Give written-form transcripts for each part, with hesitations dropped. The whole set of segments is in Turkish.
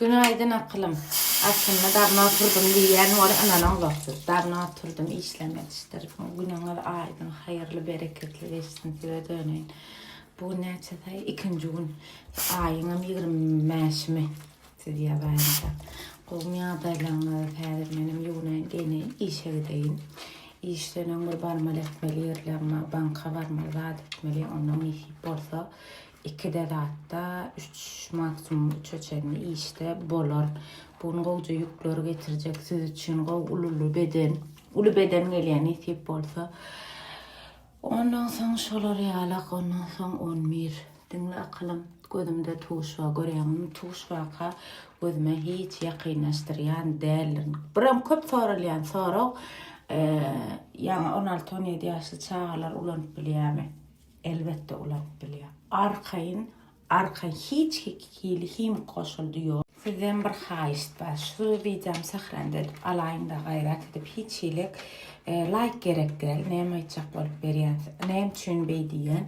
Günaydın aklım. Aslında darına oturdum diyen var anan olsun. Darına oturdum işlemek isterim. Günüňiz aydın, hayırlı, bereketli geçsin size dönün. Bu neçede ikinci gün ayının 25'mi size bayanda. Qoğumya daylanlar häzir menim ýugnan gene işe gideyin. İşden bir barmal etmeli yerlerine, banka barmal zat etmeli, ondan işi bolsa 2'de hatta 3 maksimum 3 ölçekli işte bolar. Bunu goýja ýükleri getirecek siz için ulu beden gelýän isip bolsa. Ondan soň şolar ýalak, ondan soň 11. Diňle akylym gözümde tuşwa görýäňim, tuşwaka gözüme hiç ýakynlaşdyrýan däl. Biram köp soralýan sorak. Yani 16-17 yaşlı çağlar ulanıp bilýärmi? Elbette ulanıp bilýär. Arka hiç him koşuldu yok. Sizden bir haýyş bar. Şu videom sahranda edip alaýynda gaýrat edip hiç hilik like gerekdir. Näme aýtjak bolup berýän, näme üçin beýdiýän.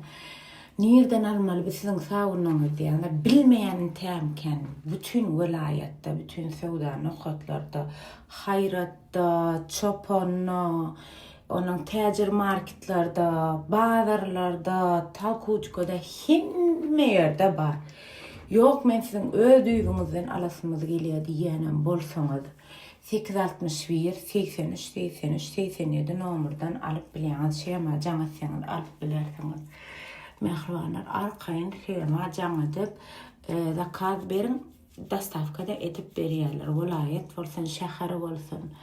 Nerden almaly sizin sağlığınız diýende bilmeýän tämken bütün vilayetde, bütün Söwda nokatlarda, Hayratda, Çoponna, onun täjir marketlarda, bazarlarda, Talkuçkada himme ýerde bar. Yok men sizin ödüýüňizden alasymyz gelýär diýenem bolsaňyz 861 83 83 87 nomerden alıp bilýäňiz şema jaňasyňyz alıp bilersiňiz. Mehruanlar arkayn şema jaň edip zakaz berin, dastavkada edip berýärler. Vilayet bolsun, şäher bolsun.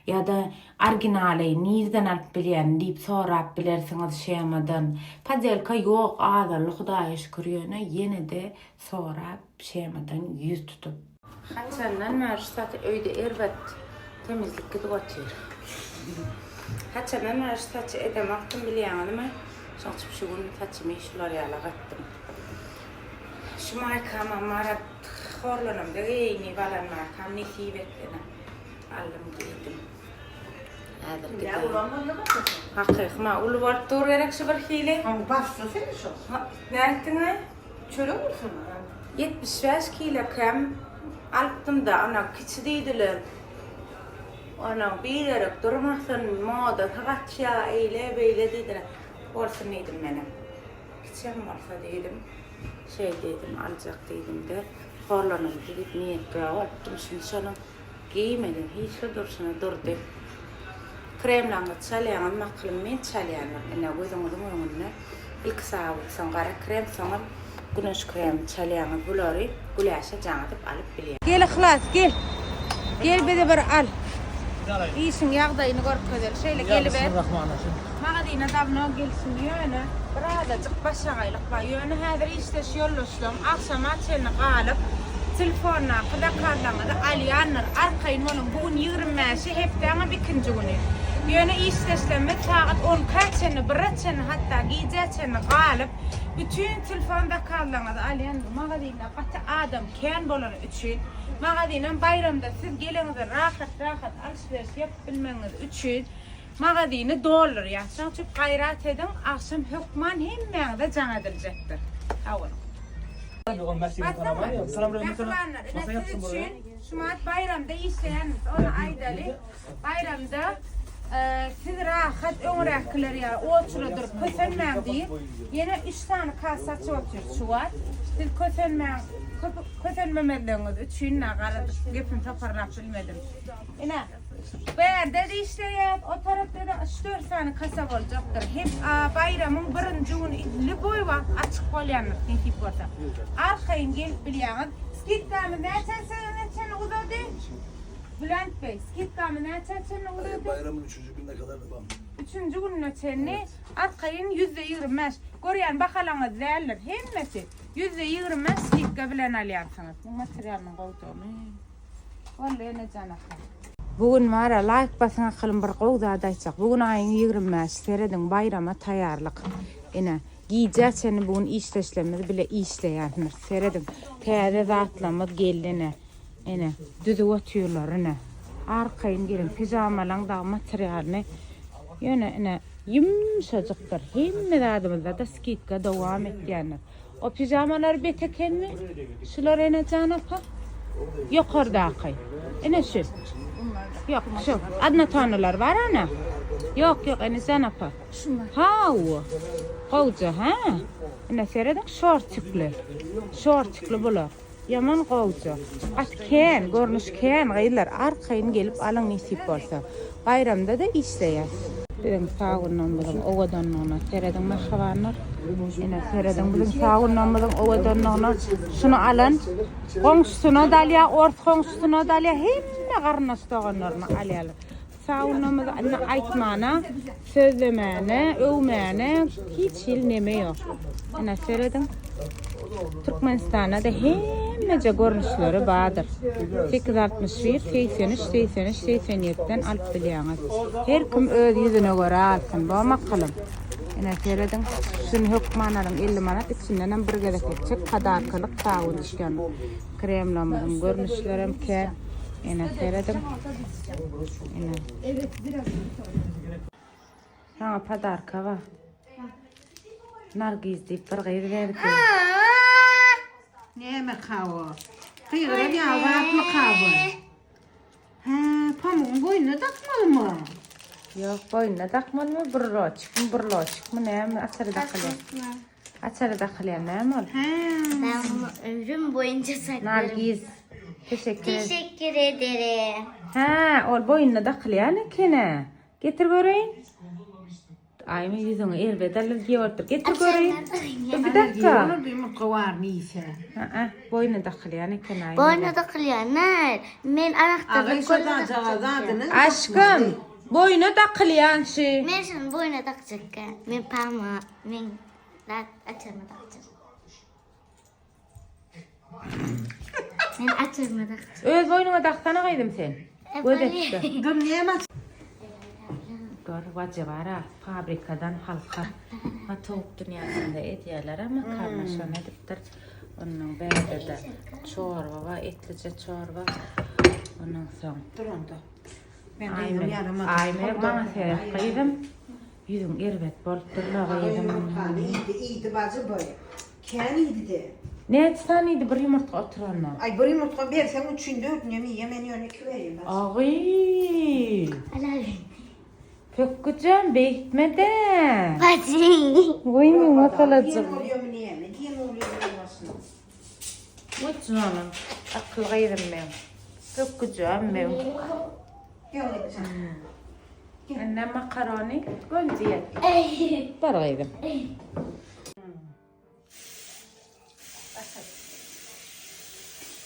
Ya da originaly nirden alıp bilýän diýip sorap bilersiňiz şemadan. Padelka ýok, azal Hudaýa şükür ýöne ýene de sorap şemadan ýüz tutup. Haçandan märsat öýde erbet temizlik gidip otyr. Haçandan märsat edem aktym bilýänmi? Şaçyp şu gün saçymy şular ýala gatdym. Şu markama marat horlanymda geýni balan markam nesip etdim. Aldım giydim. Häzir gidip. Hakyky ma uly bart dur gerek şu bir hili. Ama bastı seni şu. Näetdiňi? Çöre olsun. 75 kilo kem aldım da ana kiçi diýdiler. Ana bilerek durmasyn moda tagatça eýle beýle diýdiler. Olsun dedim menem. Kiçem bolsa dedim. Şey dedim, aljak dedim de. Horlanım gidip niýetge aldım. Şimdi şonu giymedim. Hiç durşuna durdy. Kremlaňy çalýan, maklym men çalýanlar. Ene gözüňiziň öňünde ilk saýawyň gara krem soňam güneş kremi çalýan bulary güläşe jaňatyp alyp bilýär. Gel ihlas, gel. Gel bede bir al. İşin ýagdaýyny görkezler. Şeýle gelip Mağadina davno gelsin ýöne. Birazajyk başaýlyk bar. Ýöne häzir işleş ýollaşdym. Akşama çelni galyp telefonna qadakarlaňyda alýanlar. Arkaýyn onuň bugün 25-i hepdeňe ikinji güni. Ýöne işleşlemme saat 10 kaçyny, biraçyny hatda giýjeçyny galyp bütün telefonda kallaňyda alýanlar. Mağadina gaty adam kän bolan üçin Mağadina bayramda siz geleňiz rahat alşyryş ýalyp bilmeňiz üçin Mağadini dolar ýaşaň üçin gaýrat edin, akşam hukman hemmeňde jaň ediljekdir. Awal. Şumat bayramda işleyen, onu aydaly bayramda siz rahat öňräkler ýa oçura durup kösenmäň diýip ýene 3 tane kasa çöpür şuwat. Siz kösenmemeliňiz üçin nagaradyk gepim taparlap bilmedim. Ene berde de işleýär, o tarapda da 3-4 tane kasa boljakdyr. Hep bayramyň birinji güni liboy wagt açyk bolýanlar näçe bolsa. Arkaýyn gelip bilýäňiz, skidkamy näçe uzady? Bülent Bey, skidkamy näçe uzady? Bayramın 3. gününe kadar devam. 3-nji gününe çenni arkaýyn %25. Görýän bakalaňyz däldir, hemmesi %25 skidka bilen alýarsyňyz. Bu materialyny goýdum. Wallahi ne janaklar. Bugün mara like basın akılım bir qowda daýjak. Bugün aýyň 25 serediň bayrama taýýarlyk. Ene giýjeçeni bugün işleşlemedi bile işleýänler. Serediň täze zatlamyz geldine. Ene düzüp oturýarlar ene. Arkaýyn gelin pijamalaň da materialyny ýöne ene yumşajykdyr. Hemme adamyzda da skidka dowam etýänler. O pijamalar betekenmi? Şular ene janapa. Yukarıdaki. Ene şu. Yok şu. Adına tanrılar var ana. Yok ene sen apa. Şunlar. Ha o. Qoğca ha. Ene seredin şortikli. Şortikli bular. Yaman qoğca. Ken, görünüş ken gaylar arkayın gelip alın nisip bolsa. Bayramda da işleýär. Dedim sağından bilen owadanna seredin mahşavanlar. Ene seredin bilen sağından bilen owadanna şunu alan. Qoňşusuna dalya, ort qoňşusuna dalya hemme garnaşdaganlaryny alýarlar. Sağunamız anna aytmana, sözlemene, övmene hiç il neme yok. Ene seredin Türkmenistan'da da hemmece görünüşleri vardır. 861, 83, 83, 87'den alıp bilýäňiz. Her kim öz yüzüne göre alsın, bu makalım. Ene seredin şunu hükmanalım 50 manat içinden bir gerek etcek kadarkılık sağun işken. Kremlamızın görünüşlerim ke. Ene seredin. Ene. Evet biraz. Ha padarka var. Nargiz deyip bir gayri verdi. Ne mi kavu? Kıyıra bir avat mı kavu? Ha, pamuğun boynuna takmalı mı? Yok boynuna takmalı mı? Bir loçik mi ne mi? Açarı da kılıyor. Açarı da kılıyor ne mi? Ben bunu ömrüm boyunca saklarım. Nargiz. Teşekkür ederim. Teşekkür ederim. Ha, ol boynuna da kılıyor ne kene? Getir göreyim. Ay mi yüzünü elbette giyordur. Getir göreyim. Dur bir dakika. Olur bir mutlu var neyse. Boynuna da kılıyor ne kene? Boyuna da kılıyorlar. Men anahtarı Ağay şuradan cevazadını. Aşkım. Boyuna da kılıyor şey. Men şunu boyuna takacak. Men parmağı. Men açarma takacak. Men açarma takacak. Öz boynuna taksana kaydım sen. Gödekti. Dur niye mi? Gör vacı var ha, fabrikadan halka tavuk dünyasında ediyorlar ama karmaşan edipdir. Onun berde de çorba var, etlice çorba. Ondan sonra Dur onda. Ben aymer, de yarım aymer bana seref kıydım. Yüzüm erbet bolup durla kıydım. İyiydi bacı böyle. Ken iyiydi de. Ne etsanıydı bir yumurta oturanlar. Ay bir yumurta versen 3'ün 4'ünü yemeği yemen yöneki vereyim. Ağıy. Helal. Pek güzel bekmeden. Bacım. Oyun masalacık. Diyen oluyor mu niye mi? Diyen oluyor mu olmasın? Bu canım. Akıl gayrim ben. Çok güzel ben. Gel hadi sen. Anne makaroni gönziyet. Ey. Dar gayrim.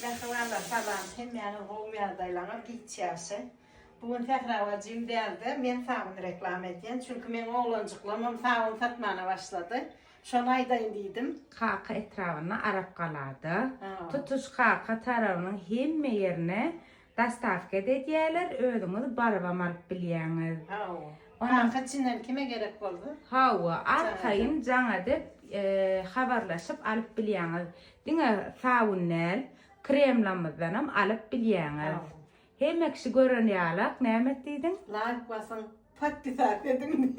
Ben kıvamda sabah hem yani Romya daylana gideceğiz. Bugün tekrar vacim geldi. Ben sağın reklam edeyim. Çünkü ben oğlancıklamam sağın satmana başladı. Şon ayda indiydim. Kaka etrafına Arap kaladı. Ha. Tutuş kaka tarafının hemme yerine dastavka dediler. Ödümüz barabam alıp bilýäňiz. Kanka Çin'den kime gerek oldu? Hawa arkayın jaňa habarlaşıp alıp bilýäňiz. Diňe saunel kremlamyzdanam alıp bilýäňiz. Hemme kişi görenýärler, näme diýdiň? Like basın. Pattisar dedim.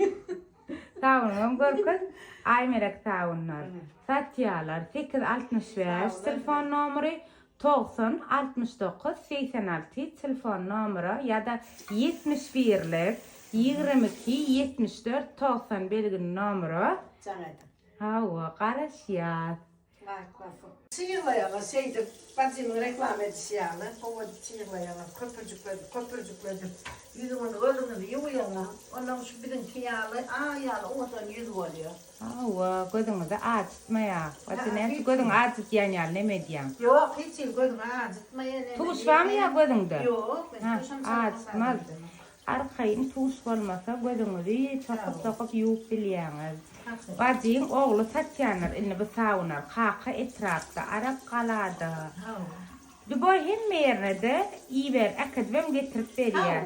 Saunum görküz, aymerek saunlar. Satýarlar 865 telefon nomeri 90 69 86 telefon nomeri ya da 71'lik 22 74 90 belgin nomeri. Canaydım. Hawa garaşýar. Like basın. Çiğirlayana şeydi. Bacımın reklam edişi yani. O çiğirlayana köpürcükledi. Yüzümün gözünü yumuyorlar. Ondan şu birinki yağlı. Yağlı ondan yüz oluyor. Hawa gözüňizi açtmaýa. Watynä gözüň açýan näme diýäň? Yok hiç il gözünü acıtmaya. Tuş var mı ya gözüňde? Yok. Ben tuşum Açmaz. Arkayın tuş bolmasa gözüňizi çakyp ýuwup bilýäňiz. Bacıň oğlu satýanlar inni bu saunar kaka etrafda Arap kalady. Bu boy hemme ýerine de iýber akadem getirip berýär.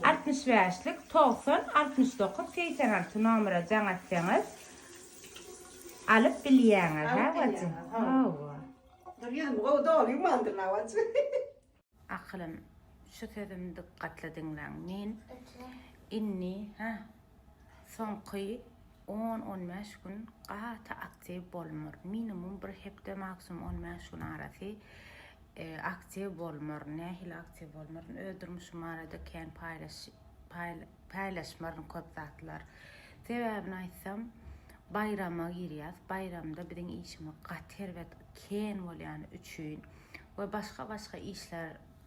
65'lik 90 69 86 nomera jaňatsaňyz alıp bilýäňiz ha bacı. Hawa. Dur yedim o doğru mandır navaç. Aklım şu sözümü dikkatli dinleň. Men inni soňky 10-15 gün gata aktiv bolmur. Minimum bir hepde maksimum 15 gün arasy aktiv bolmar, nähili aktiv bolmar, öldürmüşüm arada kän paylaşmarın köp zatlar. Sebäbini aýtsam, bayrama girýäs. Bayramda biziň işime gater we kän bolýan üçin we başga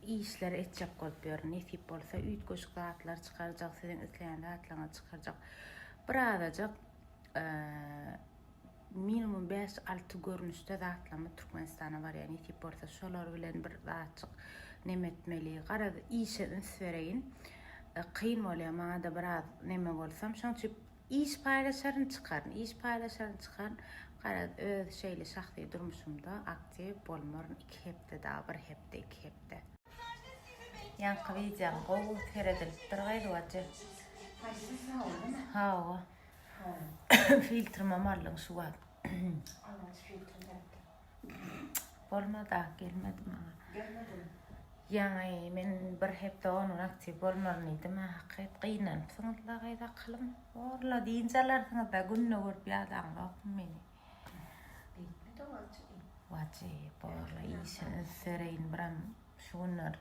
işler etjek bolup ýör. Nesip bolsa üýtgeşik zatlar çykarjak, siziň isleýän zatlaryňy çykarjak. Birazajyk minimum 5-6 görnüşde zatlama Türkmenistana var, yani nesip bolsa şolar bilen bir zatçyk nemetmeli. Garada işe süreýin. Kıyın bolýar maňa da biraz neme bolsam, şoň üçin iş paylaşaryn çykaryn. Garada öz şeýle şahsy durmuşymda aktiv bolmaryn 2 hepde da, 1 hepde, 2 hepde. Ýanky wideoň gowy seredilipdir gaýdy wajy. Haýsy sağolmy? Hawa. Filtr mamarlyň şu var. Ana filtrler. Bolmada gelmedi maňa. Gelmedi. Yani men bir hepde onun aktiv bolmaryn idim. Hakykat gynanyp syňyzlar gaýda kylym. Orla diýinçeler syňyzda günne görüp ýadaňlar meni. Bitmedi o açı. Wajy borla işini süreýin biram şunlar.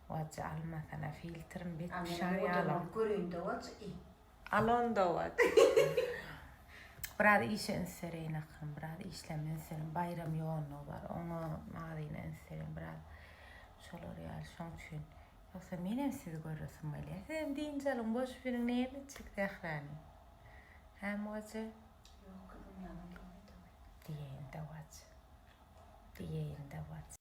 Wajy almasana filtrim bitmiş ýalam. Göründü o açı. Alonda wajy. Biraz işini süreýin akyrym, biraz işlemen süreýin. Bayram ýoğunluğu var. Oňa madyna süreýin biraz. Şolar ýaly şoň üçin. Ýoksa menem sizi görürsüm bile. Hem diýinçelim boş biriň näme çykdy ährani. Hem wajy Yok kızım yanımda. diýeýin de wajy.